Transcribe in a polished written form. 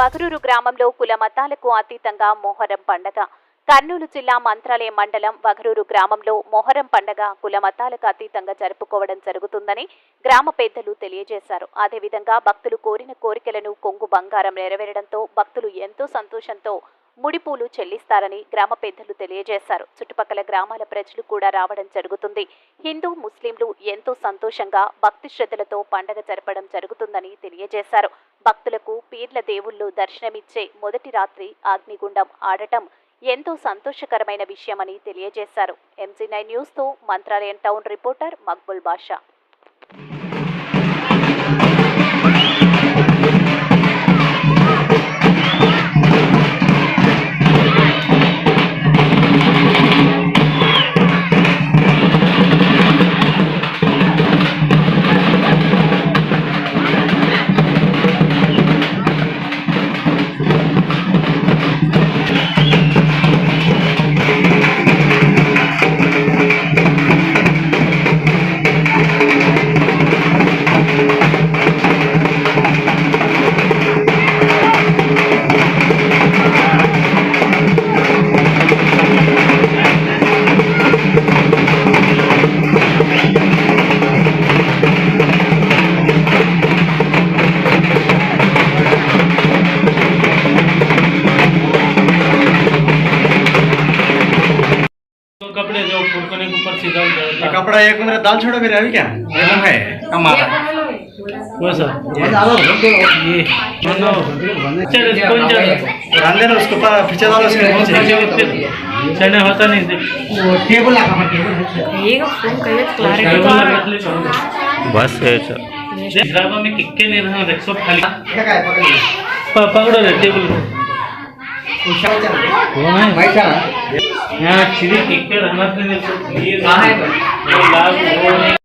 వగరూరు గ్రామంలో కుల మతాలకు అతీతంగా మొహరం పండగ. కర్నూలు జిల్లా మంత్రాలయం మండలం వగరూరు గ్రామంలో మొహరం పండగ కుల మతాలకు అతీతంగా జరుపుకోవడం జరుగుతుందని గ్రామ పెద్దలు తెలియజేశారు. అదేవిధంగా భక్తులు కోరిన కోరికలను కొంగు బంగారం నెరవేరడంతో భక్తులు ఎంతో సంతోషంతో ముడిపూలు చెల్లిస్తారని గ్రామ పెద్దలు తెలియజేశారు. చుట్టుపక్కల గ్రామాల ప్రజలు కూడా రావడం జరుగుతుంది. హిందూ ముస్లింలు ఎంతో సంతోషంగా భక్తి శ్రద్ధలతో పండగ జరపడం జరుగుతుందని తెలియజేశారు. భక్తులకు పీర్ల దేవుళ్ళు దర్శనమిచ్చే మొదటి రాత్రి అగ్నిగుండం ఆడటం ఎంతో సంతోషకరమైన విషయమని తెలియజేశారు. MG9 న్యూస్ తో మంత్రాలయం టౌన్ రిపోర్టర్ మక్బుల్ బాషా. कपड़े जो फुड़कने के ऊपर सीधा कपड़ा एक मेरा दाल छोड़ा मेरे अभी क्या है हमारा वो सर ये अंदर उसको पीछे डालो उसके चढ़ने होता नहीं टेबल बस ड्रामा में किक्के नहीं रहा देखो खाली पकड़ो रे टेबल यहाँ चिड़ी किक्के रहना नहीं